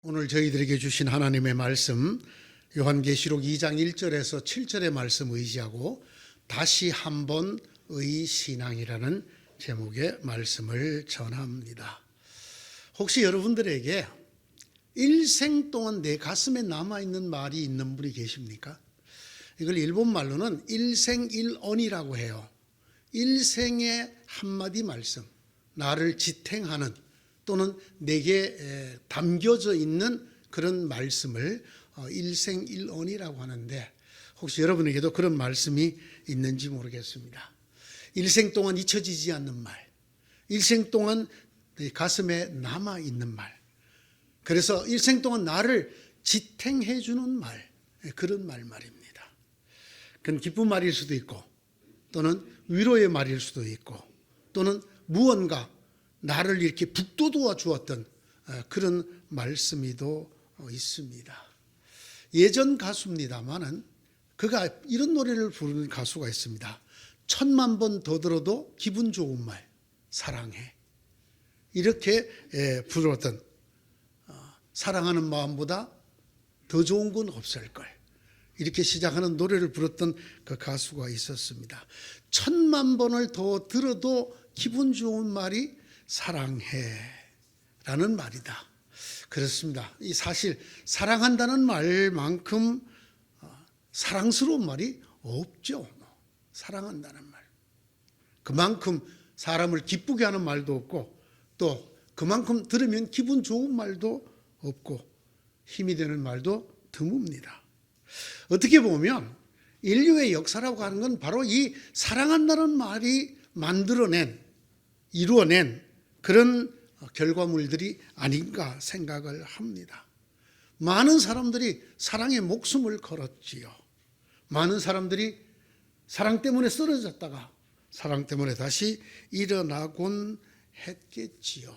오늘 저희들에게 주신 하나님의 말씀 요한계시록 2장 1절에서 7절의 말씀 의지하고 다시 한번의 신앙이라는 제목의 말씀을 전합니다. 혹시 여러분들에게 일생 동안 내 가슴에 남아있는 말이 있는 분이 계십니까? 이걸 일본말로는 일생일언이라고 해요. 일생의 한마디 말씀, 나를 지탱하는 또는 내게 담겨져 있는 그런 말씀을 일생일언이라고 하는데, 혹시 여러분에게도 그런 말씀이 있는지 모르겠습니다. 일생 동안 잊혀지지 않는 말, 일생 동안 가슴에 남아있는 말, 그래서 일생 동안 나를 지탱해 주는 말, 그런 말입니다. 그건 기쁜 말일 수도 있고, 또는 위로의 말일 수도 있고, 또는 무언가 나를 이렇게 북돋워 주었던 그런 말씀이도 있습니다. 예전 가수입니다만은 그가 이런 노래를 부르는 가수가 있습니다. 1000만 번 더 들어도 기분 좋은 말, 사랑해. 이렇게 부르던, 사랑하는 마음보다 더 좋은 건 없을걸, 이렇게 시작하는 노래를 부르던 그 가수가 있었습니다. 1000만 번을 더 들어도 기분 좋은 말이 사랑해 라는 말이다. 그렇습니다. 이 사실 사랑한다는 말만큼 사랑스러운 말이 없죠. 사랑한다는 말, 그만큼 사람을 기쁘게 하는 말도 없고, 또 그만큼 들으면 기분 좋은 말도 없고, 힘이 되는 말도 드뭅니다. 어떻게 보면 인류의 역사라고 하는 건 바로 이 사랑한다는 말이 만들어낸, 이루어낸 그런 결과물들이 아닌가 생각을 합니다. 많은 사람들이 사랑에 목숨을 걸었지요. 많은 사람들이 사랑 때문에 쓰러졌다가 사랑 때문에 다시 일어나곤 했겠지요.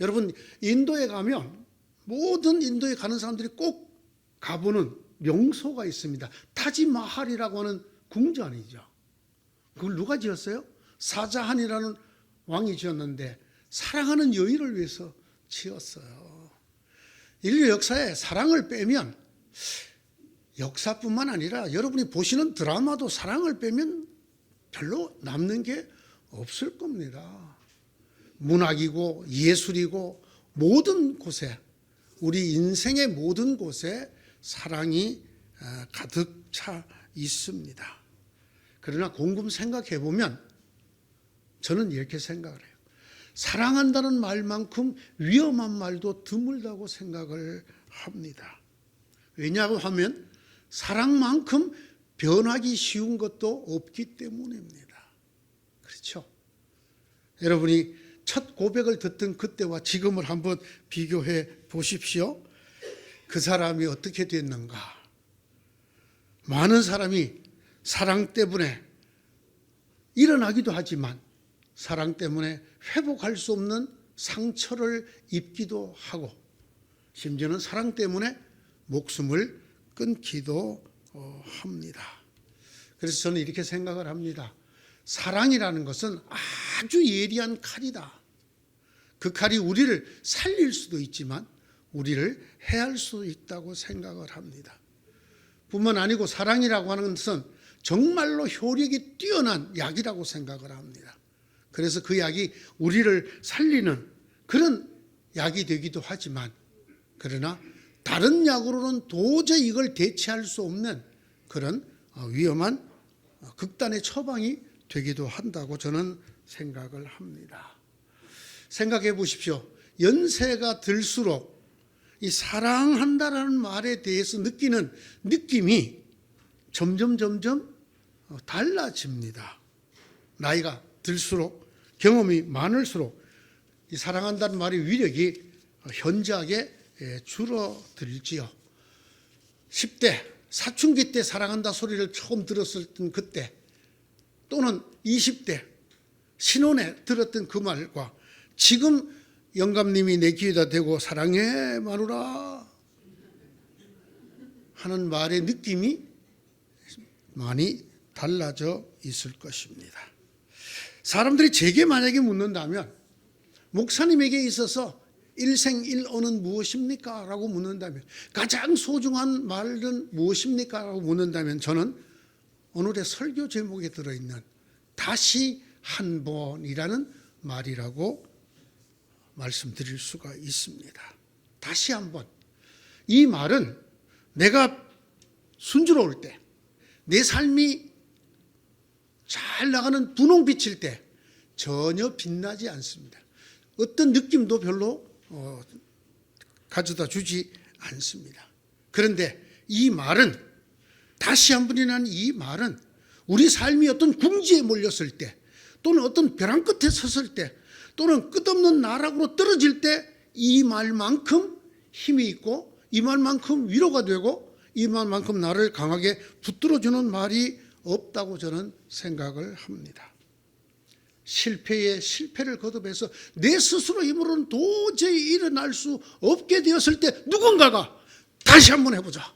여러분, 인도에 가면 모든 인도에 가는 사람들이 꼭 가보는 명소가 있습니다. 타지마할이라고 하는 궁전이죠. 그걸 누가 지었어요? 사자한이라는 왕이 지었는데 사랑하는 여인을 위해서 지었어요. 인류 역사에 사랑을 빼면, 역사뿐만 아니라 여러분이 보시는 드라마도 사랑을 빼면 별로 남는 게 없을 겁니다. 문학이고 예술이고 모든 곳에, 우리 인생의 모든 곳에 사랑이 가득 차 있습니다. 그러나 곰곰 생각해 보면 저는 이렇게 생각을 해요. 사랑한다는 말만큼 위험한 말도 드물다고 생각을 합니다. 왜냐하고 하면 사랑만큼 변하기 쉬운 것도 없기 때문입니다. 그렇죠? 여러분이 첫 고백을 듣던 그때와 지금을 한번 비교해 보십시오. 그 사람이 어떻게 됐는가? 많은 사람이 사랑 때문에 일어나기도 하지만 사랑 때문에 회복할 수 없는 상처를 입기도 하고, 심지어는 사랑 때문에 목숨을 끊기도 합니다. 그래서 저는 이렇게 생각을 합니다. 사랑이라는 것은 아주 예리한 칼이다. 그 칼이 우리를 살릴 수도 있지만 우리를 해할 수도 있다고 생각을 합니다. 뿐만 아니고 사랑이라고 하는 것은 정말로 효력이 뛰어난 약이라고 생각을 합니다. 그래서 그 약이 우리를 살리는 그런 약이 되기도 하지만, 그러나 다른 약으로는 도저히 이걸 대체할 수 없는 그런 위험한 극단의 처방이 되기도 한다고 저는 생각을 합니다. 생각해 보십시오. 연세가 들수록 이 사랑한다라는 말에 대해서 느끼는 느낌이 점점 달라집니다. 나이가 들수록, 경험이 많을수록 이 사랑한다는 말의 위력이 현저하게 줄어들지요. 10대 사춘기 때 사랑한다 소리를 처음 들었을 그때, 또는 20대 신혼에 들었던 그 말과 지금 영감님이 내 귀에다 대고 사랑해 마누라 하는 말의 느낌이 많이 달라져 있을 것입니다. 사람들이 제게 만약에 묻는다면, 목사님에게 있어서 일생일언은 무엇입니까? 라고 묻는다면, 가장 소중한 말은 무엇입니까? 라고 묻는다면 저는 오늘의 설교 제목에 들어있는 다시 한 번이라는 말이라고 말씀드릴 수가 있습니다. 다시 한 번. 이 말은 내가 순조로울 때, 내 삶이 잘 나가는 분홍빛일 때 전혀 빛나지 않습니다. 어떤 느낌도 별로 가져다 주지 않습니다. 그런데 이 말은, 다시 한 번이라는 이 말은 우리 삶이 어떤 궁지에 몰렸을 때, 또는 어떤 벼랑 끝에 섰을 때, 또는 끝없는 나락으로 떨어질 때 이 말만큼 힘이 있고, 이 말만큼 위로가 되고, 이 말만큼 나를 강하게 붙들어주는 말이 없다고 저는 생각을 합니다. 실패에 실패를 거듭해서 내 스스로 힘으로는 도저히 일어날 수 없게 되었을 때 누군가가 다시 한번 해보자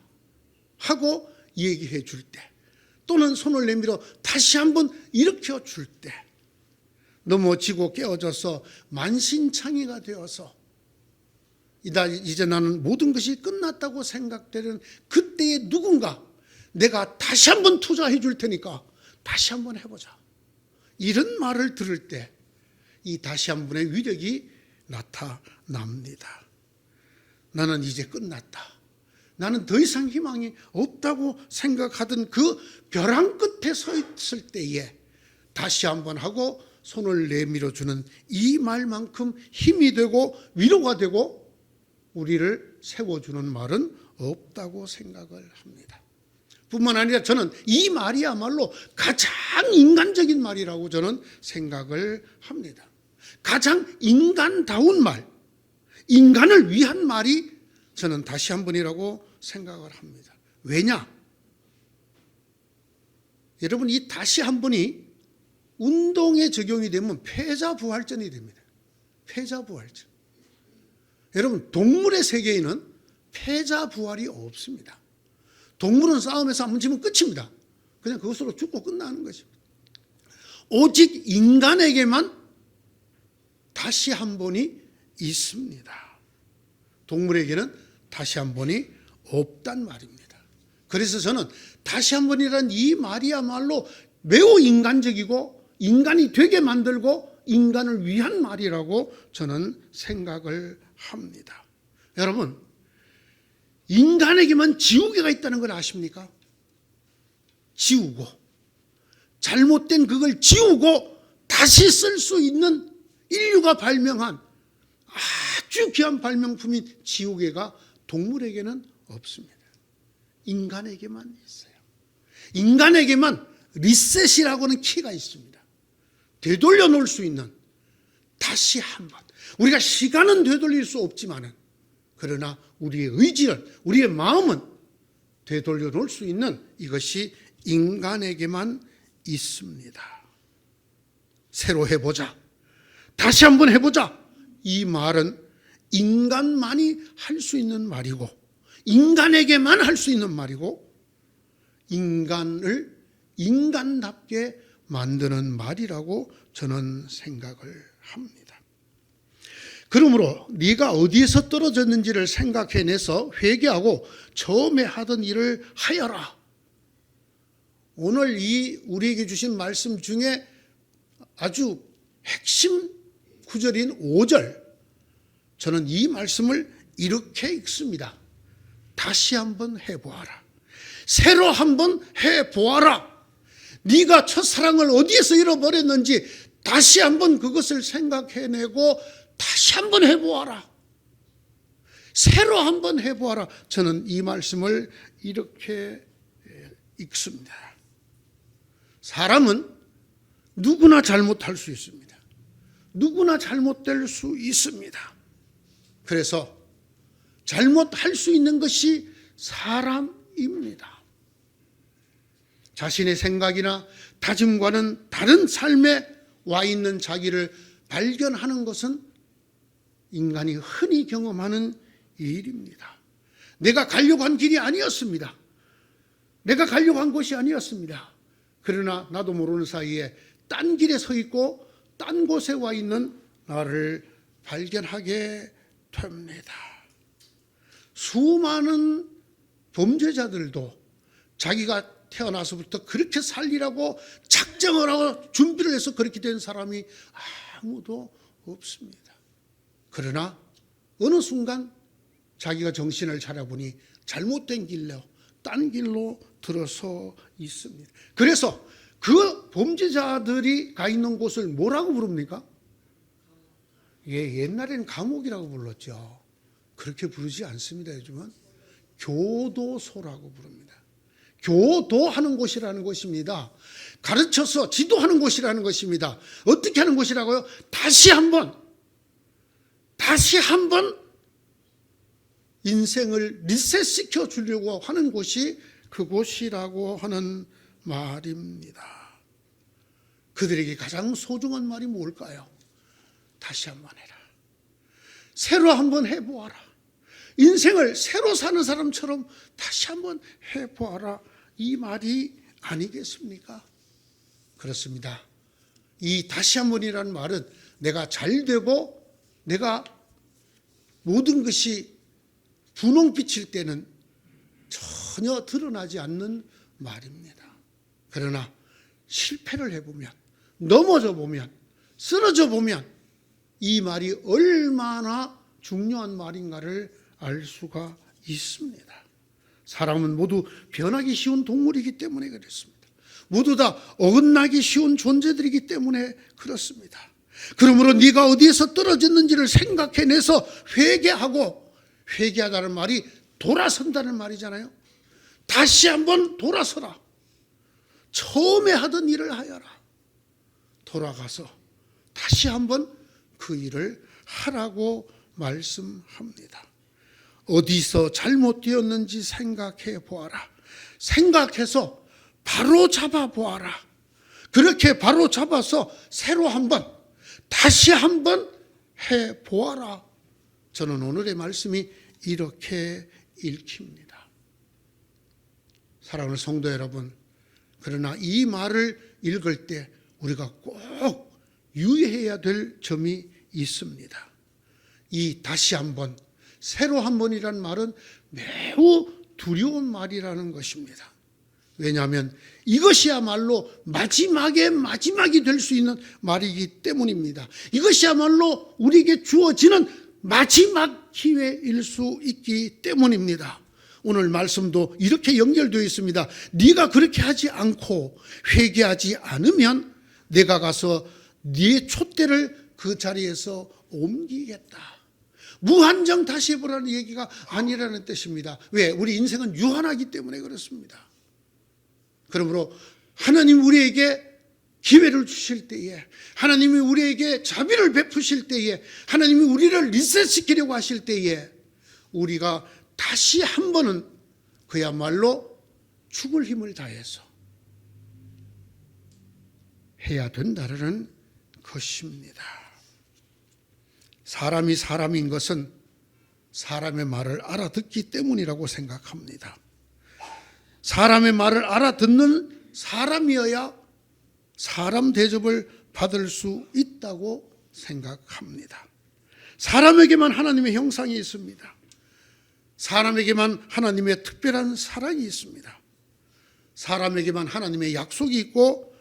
하고 얘기해 줄 때, 또는 손을 내밀어 다시 한번 일으켜 줄 때, 넘어지고 깨어져서 만신창이가 되어서 이제 나는 모든 것이 끝났다고 생각되는 그때의 누군가, 내가 다시 한번 투자해 줄 테니까 다시 한번 해보자, 이런 말을 들을 때 이 다시 한 번의 위력이 나타납니다. 나는 이제 끝났다, 나는 더 이상 희망이 없다고 생각하던 그 벼랑 끝에 서 있을 때에 다시 한번 하고 손을 내밀어 주는 이 말만큼 힘이 되고 위로가 되고 우리를 세워주는 말은 없다고 생각을 합니다. 뿐만 아니라 저는 이 말이야말로 가장 인간적인 말이라고 저는 생각을 합니다. 가장 인간다운 말, 인간을 위한 말이 저는 다시 한 번이라고 생각을 합니다. 왜냐? 여러분, 이 다시 한 번이 운동에 적용이 되면 패자부활전이 됩니다. 패자부활전. 여러분, 동물의 세계에는 패자부활이 없습니다. 동물은 싸움에서 한번 지면 끝입니다. 그냥 그것으로 죽고 끝나는 것입니다. 오직 인간에게만 다시 한 번이 있습니다. 동물에게는 다시 한 번이 없단 말입니다. 그래서 저는 다시 한 번이라는 이 말이야말로 매우 인간적이고 인간이 되게 만들고 인간을 위한 말이라고 저는 생각을 합니다. 여러분, 인간에게만 지우개가 있다는 걸 아십니까? 지우고, 잘못된 그걸 지우고 다시 쓸 수 있는 인류가 발명한 아주 귀한 발명품인 지우개가 동물에게는 없습니다. 인간에게만 있어요. 인간에게만 리셋이라고 하는 키가 있습니다. 되돌려 놓을 수 있는, 다시 한번. 우리가 시간은 되돌릴 수 없지만은, 그러나 우리의 의지는, 우리의 마음은 되돌려 놓을 수 있는 이것이 인간에게만 있습니다. 새로 해보자, 다시 한번 해보자, 이 말은 인간만이 할 수 있는 말이고, 인간에게만 할 수 있는 말이고, 인간을 인간답게 만드는 말이라고 저는 생각을 합니다. 그러므로 네가 어디에서 떨어졌는지를 생각해내서 회개하고 처음에 하던 일을 하여라. 오늘 이 우리에게 주신 말씀 중에 아주 핵심 구절인 5절, 저는 이 말씀을 이렇게 읽습니다. 다시 한번 해보아라. 새로 한번 해보아라. 네가 첫사랑을 어디에서 잃어버렸는지 다시 한번 그것을 생각해내고 다시 한번 해보아라. 새로 한번 해보아라. 저는 이 말씀을 이렇게 읽습니다. 사람은 누구나 잘못할 수 있습니다. 누구나 잘못될 수 있습니다. 그래서 잘못할 수 있는 것이 사람입니다. 자신의 생각이나 다짐과는 다른 삶에 와 있는 자기를 발견하는 것은 인간이 흔히 경험하는 일입니다. 내가 가려고 한 길이 아니었습니다. 내가 가려고 한 곳이 아니었습니다. 그러나 나도 모르는 사이에 딴 길에 서 있고 딴 곳에 와 있는 나를 발견하게 됩니다. 수많은 범죄자들도 자기가 태어나서부터 그렇게 살리라고 작정을 하고 준비를 해서 그렇게 된 사람이 아무도 없습니다. 그러나 어느 순간 자기가 정신을 차려보니 잘못된 길로, 딴 길로 들어서 있습니다. 그래서 그 범죄자들이 가 있는 곳을 뭐라고 부릅니까? 예, 옛날에는 감옥이라고 불렀죠. 그렇게 부르지 않습니다. 요즘은 교도소라고 부릅니다. 교도하는 곳이라는 것입니다. 가르쳐서 지도하는 곳이라는 것입니다. 어떻게 하는 곳이라고요? 다시 한번 인생을 리셋시켜 주려고 하는 곳이 그곳이라고 하는 말입니다. 그들에게 가장 소중한 말이 뭘까요? 다시 한번 해라. 새로 한번 해보아라. 인생을 새로 사는 사람처럼 다시 한번 해보아라. 이 말이 아니겠습니까? 그렇습니다. 이 다시 한번이라는 말은 내가 잘 되고 내가 모든 것이 분홍빛일 때는 전혀 드러나지 않는 말입니다. 그러나 실패를 해보면, 넘어져 보면, 쓰러져 보면 이 말이 얼마나 중요한 말인가를 알 수가 있습니다. 사람은 모두 변하기 쉬운 동물이기 때문에 그렇습니다. 모두 다 어긋나기 쉬운 존재들이기 때문에 그렇습니다. 그러므로 네가 어디에서 떨어졌는지를 생각해내서 회개하다는 말이 돌아선다는 말이잖아요. 다시 한번 돌아서라. 처음에 하던 일을 하여라. 돌아가서 다시 한번 그 일을 하라고 말씀합니다. 어디서 잘못되었는지 생각해 보아라. 생각해서 바로 잡아 보아라. 그렇게 바로 잡아서 새로 한번, 다시 한번 해 보아라. 저는 오늘의 말씀이 이렇게 읽힙니다. 사랑하는 성도 여러분, 그러나 이 말을 읽을 때 우리가 꼭 유의해야 될 점이 있습니다. 이 다시 한번, 새로 한번이라는 말은 매우 두려운 말이라는 것입니다. 왜냐하면 이것이야말로 마지막이 될 수 있는 말이기 때문입니다. 이것이야말로 우리에게 주어지는 마지막 기회일 수 있기 때문입니다. 오늘 말씀도 이렇게 연결되어 있습니다. 네가 그렇게 하지 않고 회개하지 않으면 내가 가서 네 촛대를 그 자리에서 옮기겠다. 무한정 다시 해보라는 얘기가 아니라는 뜻입니다. 왜? 우리 인생은 유한하기 때문에 그렇습니다. 그러므로 하나님 우리에게 기회를 주실 때에, 하나님이 우리에게 자비를 베푸실 때에, 하나님이 우리를 리셋시키려고 하실 때에 우리가 다시 한 번은 그야말로 죽을 힘을 다해서 해야 된다는 것입니다. 사람이 사람인 것은 사람의 말을 알아듣기 때문이라고 생각합니다. 사람의 말을 알아듣는 사람이어야 사람 대접을 받을 수 있다고 생각합니다. 사람에게만 하나님의 형상이 있습니다. 사람에게만 하나님의 특별한 사랑이 있습니다. 사람에게만 하나님의 약속이 있고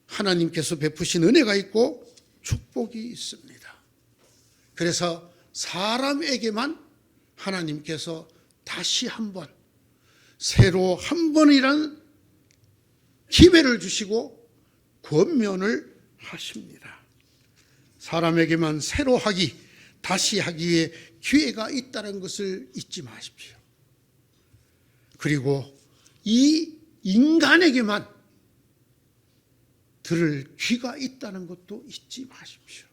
하나님께서 베푸신 은혜가 있고 축복이 있습니다. 그래서 사람에게만 하나님께서 다시 한번, 새로 한 번이란 기회를 주시고 권면을 하십니다. 사람에게만 새로 하기, 다시 하기에 기회가 있다는 것을 잊지 마십시오. 그리고 이 인간에게만 들을 귀가 있다는 것도 잊지 마십시오.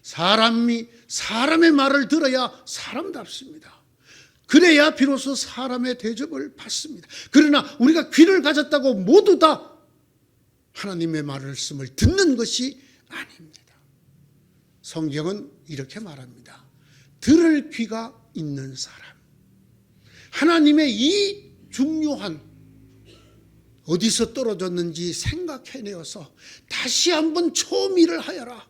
사람이 사람의 말을 들어야 사람답습니다. 그래야 비로소 사람의 대접을 받습니다. 그러나 우리가 귀를 가졌다고 모두 다 하나님의 말씀을 듣는 것이 아닙니다. 성경은 이렇게 말합니다. 들을 귀가 있는 사람. 하나님의 이 중요한, 어디서 떨어졌는지 생각해내어서 다시 한번 처음 일을 하여라.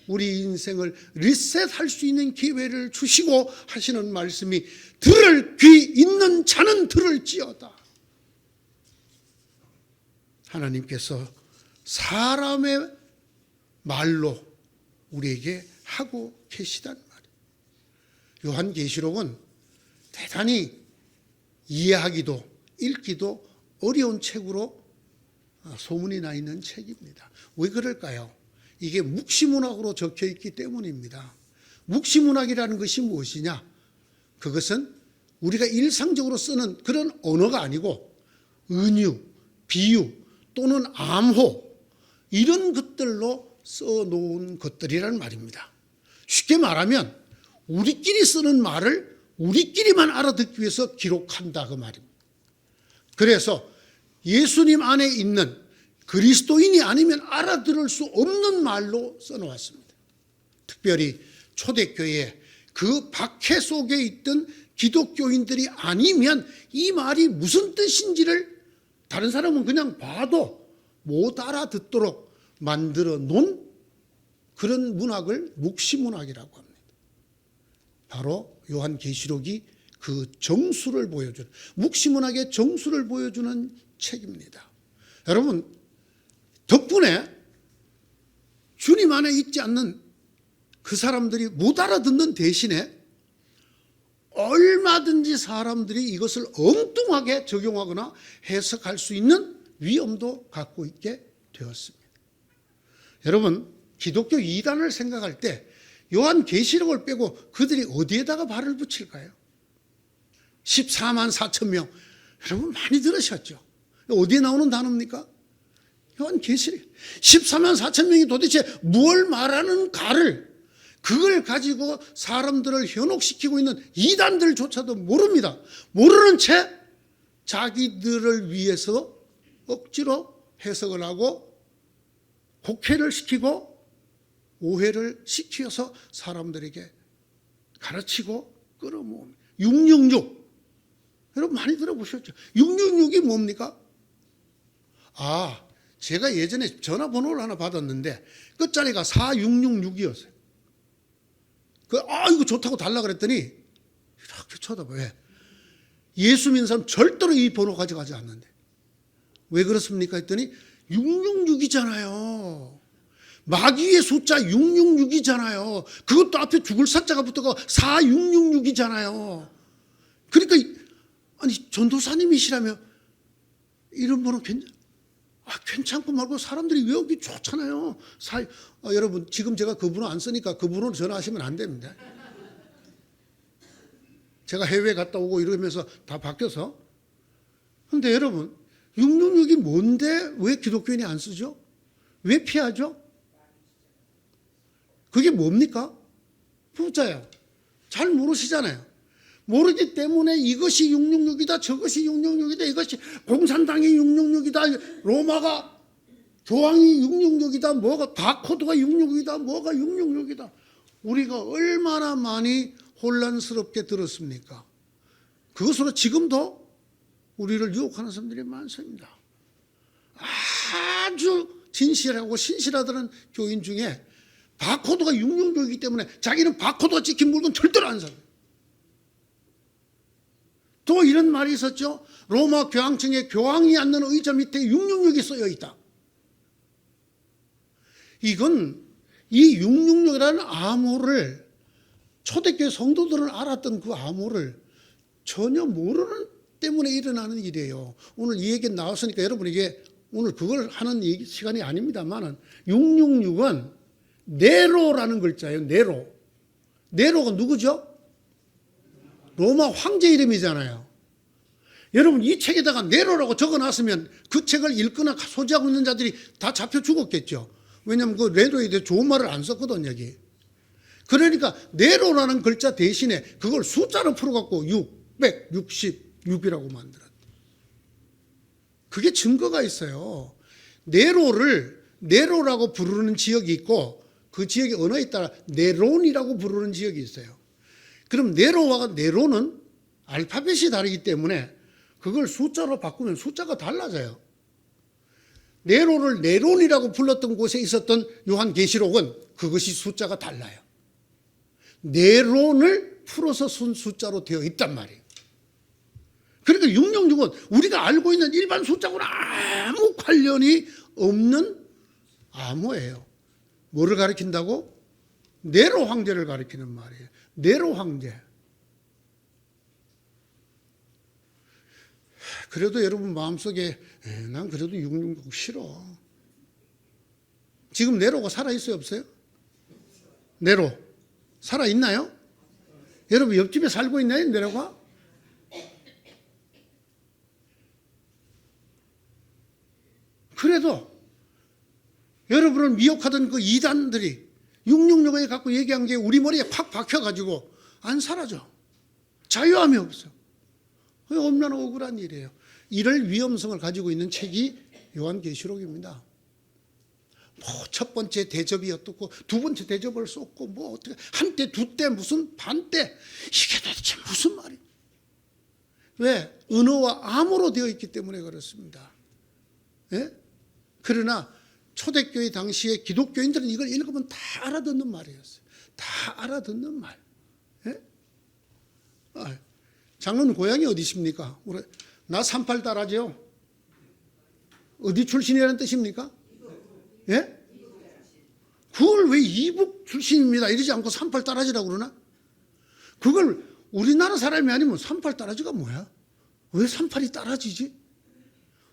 우리 인생을 리셋할 수 있는 기회를 주시고 하시는 말씀이 들을 귀 있는 자는 들을지어다. 하나님께서 사람의 말로 우리에게 하고 계시단 말이에요. 요한계시록은 대단히 이해하기도 읽기도 어려운 책으로 소문이 나 있는 책입니다. 왜 그럴까요? 이게 묵시문학으로 적혀 있기 때문입니다. 묵시문학이라는 것이 무엇이냐? 그것은 우리가 일상적으로 쓰는 그런 언어가 아니고 은유, 비유 또는 암호 이런 것들로 써놓은 것들이란 말입니다. 쉽게 말하면 우리끼리 쓰는 말을 우리끼리만 알아듣기 위해서 기록한다 그 말입니다. 그래서 예수님 안에 있는 그리스도인이 아니면 알아들을 수 없는 말로 써놓았습니다. 특별히 초대교회 그 박해 속에 있던 기독교인들이 아니면 이 말이 무슨 뜻인지를 다른 사람은 그냥 봐도 못 알아듣도록 만들어 놓은 그런 문학을 묵시문학이라고 합니다. 바로 요한계시록이 그 정수를 보여주는, 묵시문학의 정수를 보여주는 책입니다. 여러분, 덕분에 주님 안에 있지 않는 그 사람들이 못 알아듣는 대신에 얼마든지 사람들이 이것을 엉뚱하게 적용하거나 해석할 수 있는 위험도 갖고 있게 되었습니다. 여러분, 기독교 이단을 생각할 때 요한계시록을 빼고 그들이 어디에다가 발을 붙일까요? 14만 4천 명. 여러분 많이 들으셨죠? 어디에 나오는 단어입니까? 요한계시록. 14만 4천 명이 도대체 뭘 말하는가를 그걸 가지고 사람들을 현혹시키고 있는 이단들조차도 모릅니다. 모르는 채 자기들을 위해서 억지로 해석을 하고 곡해를 시키고 오해를 시켜서 사람들에게 가르치고 끌어모읍니다. 666. 여러분 많이 들어보셨죠? 666이 뭡니까? 제가 예전에 전화번호를 하나 받았는데 끝자리가 4666이었어요. 이거 좋다고 달라 그랬더니 이렇게 쳐다봐요. 왜? 예수 믿는 사람 절대로 이 번호 가져가지 않는데. 왜 그렇습니까? 했더니 666이잖아요. 마귀의 숫자 666이잖아요. 그것도 앞에 죽을 사자가 붙어가 4666이잖아요. 그러니까 아니 전도사님이시라며 이런 번호 괜찮고 말고 사람들이 외우기 좋잖아요. 여러분 지금 제가 그 번호 안 쓰니까 그 번호로 전화하시면 안 됩니다. 제가 해외 갔다 오고 이러면서 다 바뀌어서. 그런데 여러분 666이 뭔데 왜 기독교인이 안 쓰죠? 왜 피하죠? 그게 뭡니까? 부자야. 잘 모르시잖아요. 모르기 때문에 이것이 666이다, 저것이 666이다, 이것이 공산당이 666이다, 로마가 교황이 666이다, 뭐가 바코드가 666이다, 뭐가 666이다. 우리가 얼마나 많이 혼란스럽게 들었습니까? 그것으로 지금도 우리를 유혹하는 사람들이 많습니다. 아주 진실하고 신실하다는 교인 중에 바코드가 666이기 때문에 자기는 바코드가 찍힌 물건 절대로 안 사요. 또 이런 말이 있었죠. 로마 교황청에 교황이 앉는 의자 밑에 666이 쓰여 있다. 이건 이 666이라는 암호를 초대교회 성도들은 알았던 그 암호를 전혀 모르는 때문에 일어나는 일이에요. 오늘 이 얘기 나왔으니까 여러분에게 오늘 그걸 하는 시간이 아닙니다만은 666은 네로라는 글자예요. 네로. 네로가 누구죠? 로마 황제 이름이잖아요. 여러분 이 책에다가 네로라고 적어놨으면 그 책을 읽거나 소지하고 있는 자들이 다 잡혀 죽었겠죠. 왜냐하면 그 네로에 대해 좋은 말을 안 썼거든 여기. 그러니까 네로라는 글자 대신에 그걸 숫자로 풀어갖고 666이라고 만들었대. 그게 증거가 있어요. 네로라고 부르는 지역이 있고 그 지역의 언어에 따라 네론이라고 부르는 지역이 있어요. 그럼 네로는 알파벳이 다르기 때문에 그걸 숫자로 바꾸면 숫자가 달라져요. 네로를 네론이라고 불렀던 곳에 있었던 요한계시록은 그것이 숫자가 달라요. 네론을 풀어서 쓴 숫자로 되어 있단 말이에요. 그러니까 666은 우리가 알고 있는 일반 숫자하고는 아무 관련이 없는 암호예요. 뭐를 가리킨다고? 네로 황제를 가리키는 말이에요. 네로 황제. 그래도 여러분 마음속에 난 그래도 666 싫어. 지금 네로가 살아있어요, 없어요? 네로 살아있나요? 여러분 옆집에 살고 있나요, 네로가? 그래도 여러분을 미혹하던 그 이단들이 666에 갖고 얘기한 게 우리 머리에 팍 박혀가지고 안 사라져. 자유함이 없어. 얼마나 억울한 일이에요. 이럴 위험성을 가지고 있는 책이 요한계시록입니다. 뭐 첫 번째 대접이 어떻고 두 번째 대접을 쏟고 뭐 어떻게 한때 두때 무슨 반때 이게 도대체 무슨 말이에요? 왜? 은어와 암호로 되어 있기 때문에 그렇습니다. 예? 그러나 초대교회 당시에 기독교인들은 이걸 읽으면 다 알아듣는 말이었어요. 다 알아듣는 말. 예? 장로님 고향이 어디십니까? 나 38 따라지요. 어디 출신이라는 뜻입니까? 예? 그걸 왜 이북 출신입니다 이러지 않고 38 따라지라고 그러나? 그걸 우리나라 사람이 아니면 38 따라지가 뭐야? 왜 38이 따라지지?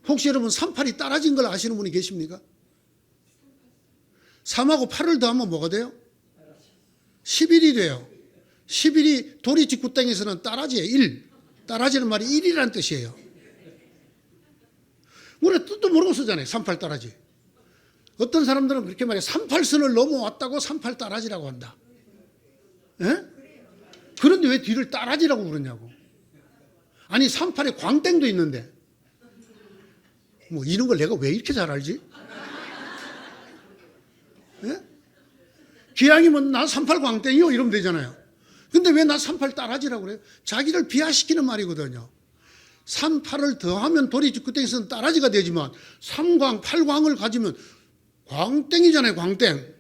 혹시 여러분 38이 따라진 걸 아시는 분이 계십니까? 3하고 8을 더하면 뭐가 돼요? 11이 돼요. 11이 도리지구 땅에서는 따라지예요. 1. 따라지는 말이 1이라는 뜻이에요. 우리가 뜻도 모르고 쓰잖아요. 38 따라지. 어떤 사람들은 그렇게 말해요. 38선을 넘어왔다고 38 따라지라고 한다. 예? 그런데 왜 뒤를 따라지라고 그러냐고. 아니 38에 광땡도 있는데 뭐 이런 걸 내가 왜 이렇게 잘 알지? 예? 기왕이면 나 38 광땡이요 이러면 되잖아요. 근데 왜 나 38 따라지라고 그래요? 자기를 비하시키는 말이거든요. 38을 더하면 도리지구 땡에서는 따라지가 되지만 3광, 8광을 가지면 광땡이잖아요. 광땡.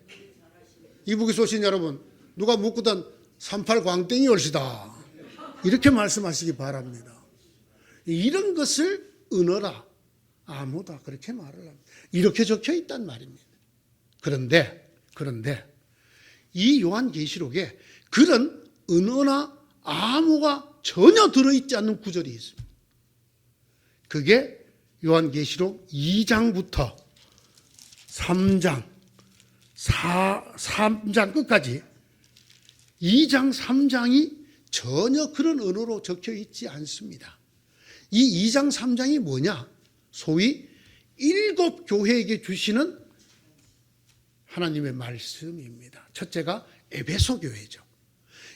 이북에 쏘신 여러분 누가 묻고던 38 광땡이 올시다 이렇게 말씀하시기 바랍니다. 이런 것을 은어라 암호다 그렇게 말을 합니다. 이렇게 적혀 있단 말입니다. 그런데 이 요한계시록에 그런 은어나 암호가 전혀 들어있지 않는 구절이 있습니다. 그게 요한계시록 2장부터 3장 3장 끝까지 2장 3장이 전혀 그런 언어로 적혀 있지 않습니다. 이 2장 3장이 뭐냐? 소위 7 교회에게 주시는 하나님의 말씀입니다. 첫째가 에베소 교회죠.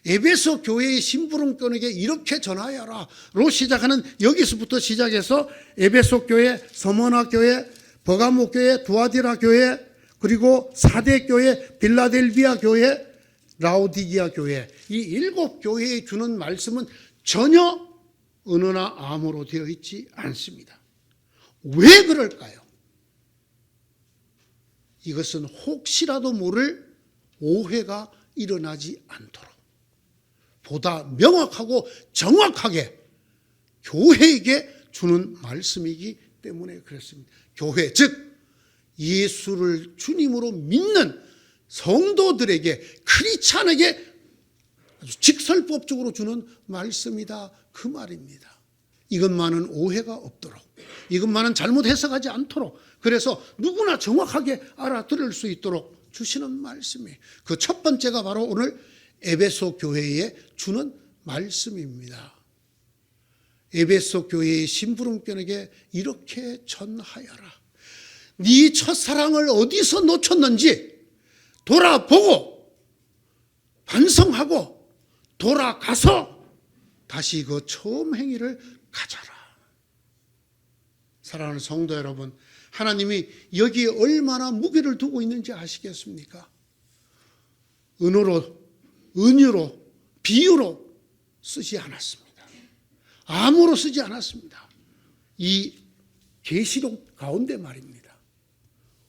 에베소 교회의 심부름꾼에게 이렇게 전하여라로 시작하는 여기서부터 시작해서 에베소 교회, 서머나 교회, 버가모 교회, 두아디라 교회, 그리고 사대 교회, 빌라델비아 교회, 라오디기아 교회 이 7 교회에 주는 말씀은 전혀 언어나 암호로 되어 있지 않습니다. 왜 그럴까요? 이것은 혹시라도 모를 오해가 일어나지 않도록 보다 명확하고 정확하게 교회에게 주는 말씀이기 때문에 그렇습니다. 교회 즉 예수를 주님으로 믿는 성도들에게 크리스찬에게 아주 직설법적으로 주는 말씀이다 그 말입니다. 이것만은 오해가 없도록 이것만은 잘못 해석하지 않도록 그래서 누구나 정확하게 알아들을 수 있도록 주시는 말씀이에요. 그 첫 번째가 바로 오늘 에베소 교회에 주는 말씀입니다. 에베소 교회의 심부름꾼에게 이렇게 전하여라. 네 첫사랑을 어디서 놓쳤는지 돌아보고 반성하고 돌아가서 다시 그 처음 행위를 가져라. 사랑하는 성도 여러분, 하나님이 여기에 얼마나 무게를 두고 있는지 아시겠습니까? 은어로, 은유로, 비유로 쓰지 않았습니다. 암호로 쓰지 않았습니다. 이 계시록 가운데 말입니다.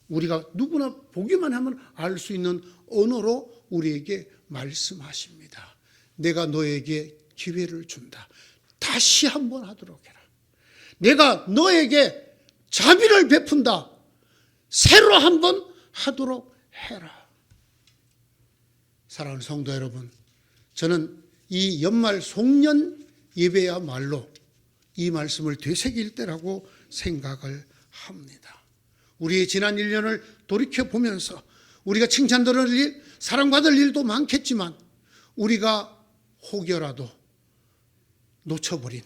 우리가 누구나 보기만 하면 알 수 있는 언어로 우리에게 말씀하십니다. 내가 너에게 기회를 준다. 다시 한번 하도록 해라. 내가 너에게 자비를 베푼다. 새로 한번 하도록 해라. 사랑하는 성도 여러분, 저는 이 연말 송년 예배야말로 이 말씀을 되새길 때라고 생각을 합니다. 우리의 지난 1년을 돌이켜보면서 우리가 칭찬받을 일, 사랑받을 일도 많겠지만 우리가 혹여라도 놓쳐버린,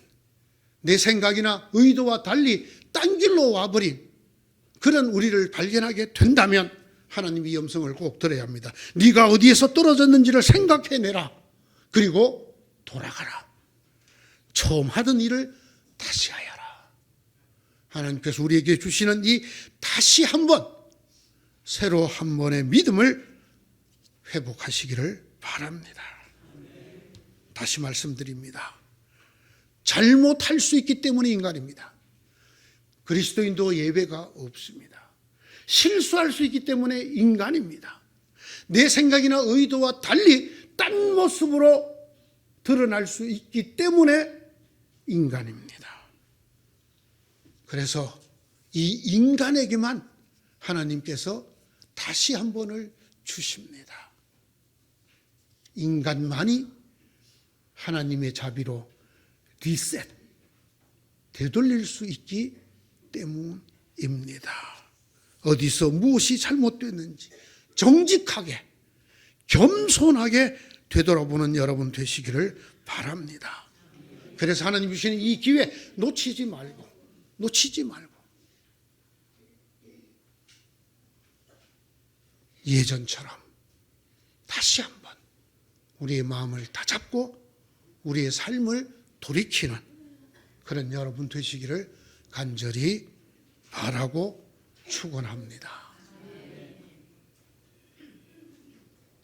내 생각이나 의도와 달리 딴 길로 와버린 그런 우리를 발견하게 된다면 하나님의 음성을 꼭 들어야 합니다. 네가 어디에서 떨어졌는지를 생각해내라. 그리고 돌아가라. 처음 하던 일을 다시 하여라. 하나님께서 우리에게 주시는 이 다시 한번, 새로 한 번의 믿음을 회복하시기를 바랍니다. 다시 말씀드립니다. 잘못할 수 있기 때문에 인간입니다. 그리스도인도 예외가 없습니다. 실수할 수 있기 때문에 인간입니다. 내 생각이나 의도와 달리 딴 모습으로 드러날 수 있기 때문에 인간입니다. 그래서 이 인간에게만 하나님께서 다시 한 번을 주십니다. 인간만이 하나님의 자비로 리셋, 되돌릴 수 있기 때문입니다. 어디서 무엇이 잘못됐는지 정직하게, 겸손하게 되돌아보는 여러분 되시기를 바랍니다. 그래서 하나님 주시는 이 기회 놓치지 말고 예전처럼 다시 한번 우리의 마음을 다잡고 우리의 삶을 돌이키는 그런 여러분 되시기를 간절히 바라고 축원합니다.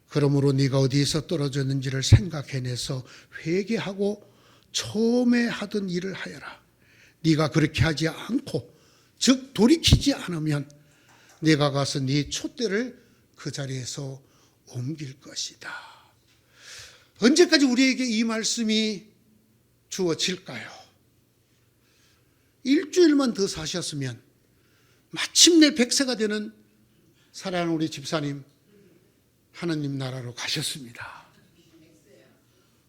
그러므로 네가 어디에서 떨어졌는지를 생각해내서 회개하고 처음에 하던 일을 하여라. 네가 그렇게 하지 않고, 즉 돌이키지 않으면 네가 가서 네 촛대를 그 자리에서 옮길 것이다. 언제까지 우리에게 이 말씀이 주어질까요? 일주일만 더 사셨으면 마침내 100세가 되는 사랑하는 우리 집사님 하나님 나라로 가셨습니다.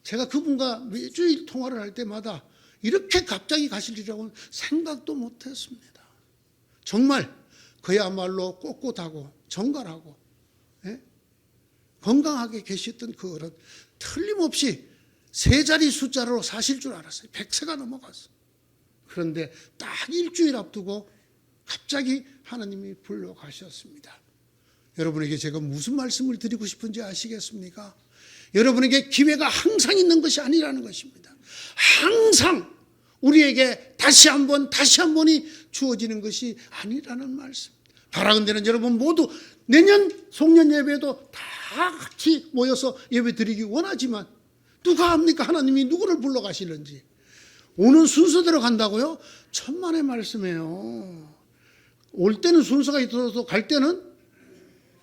제가 그분과 매주일 통화를 할 때마다 이렇게 갑자기 가시리라고는 생각도 못했습니다. 정말 그야말로 꼿꼿하고 정갈하고 건강하게 계셨던 그 어른, 틀림없이 세 자리 숫자로 사실 줄 알았어요. 100세가 넘어갔어요. 그런데 딱 일주일 앞두고 갑자기 하나님이 불러가셨습니다. 여러분에게 제가 무슨 말씀을 드리고 싶은지 아시겠습니까? 여러분에게 기회가 항상 있는 것이 아니라는 것입니다. 항상 우리에게 다시 한 번이 주어지는 것이 아니라는 말씀. 바라건대는 여러분 모두 내년 송년 예배도 다 같이 모여서 예배 드리기 원하지만 누가 합니까? 하나님이 누구를 불러가시는지. 오는 순서대로 간다고요? 천만의 말씀이에요. 올 때는 순서가 있어도 갈 때는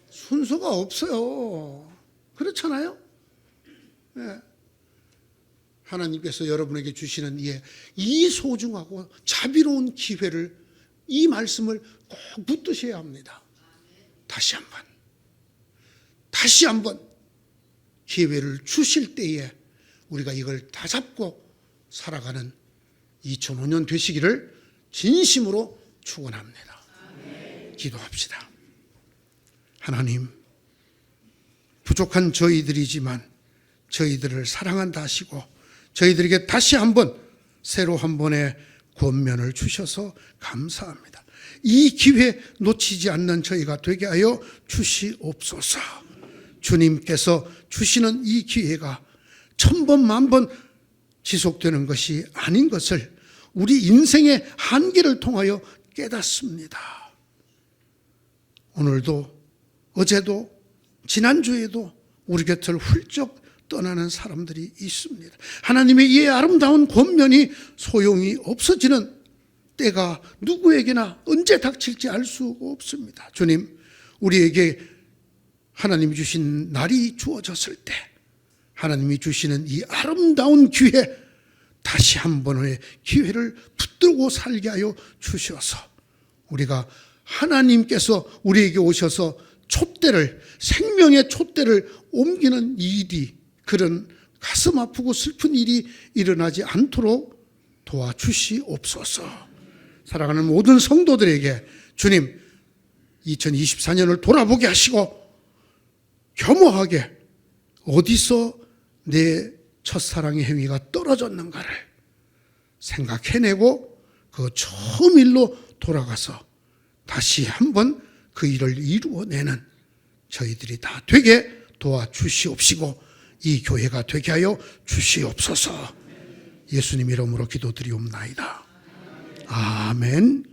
순서가 없어요. 그렇잖아요? 네. 하나님께서 여러분에게 주시는 이 소중하고 자비로운 기회를, 이 말씀을 꼭 붙드셔야 합니다. 다시 한번 기회를 주실 때에 우리가 이걸 다 잡고 살아가는 2005년 되시기를 진심으로 축원합니다. 기도합시다. 하나님, 부족한 저희들이지만 저희들을 사랑한다 하시고 저희들에게 다시 한번 새로 한 번의 권면을 주셔서 감사합니다. 이 기회 놓치지 않는 저희가 되게 하여 주시옵소서. 주님께서 주시는 이 기회가 1000번, 10,000번 지속되는 것이 아닌 것을 우리 인생의 한계를 통하여 깨닫습니다. 오늘도, 어제도, 지난주에도 우리 곁을 훌쩍 떠나는 사람들이 있습니다. 하나님의 이 아름다운 권면이 소용이 없어지는 때가 누구에게나 언제 닥칠지 알 수 없습니다. 주님, 우리에게 하나님이 주신 날이 주어졌을 때 하나님이 주시는 이 아름다운 기회, 다시 한 번의 기회를 붙들고 살게 하여 주셔서 우리가 하나님께서 우리에게 오셔서 촛대를, 생명의 촛대를 옮기는 일이, 그런 가슴 아프고 슬픈 일이 일어나지 않도록 도와주시옵소서. 사랑하는 모든 성도들에게 주님, 2024년을 돌아보게 하시고 겸허하게 어디서 내 첫사랑의 행위가 떨어졌는가를 생각해내고 그 처음 일로 돌아가서 다시 한번 그 일을 이루어내는 저희들이 다 되게 도와주시옵시고 이 교회가 되게 하여 주시옵소서. 예수님 이름으로 기도드리옵나이다. 아멘.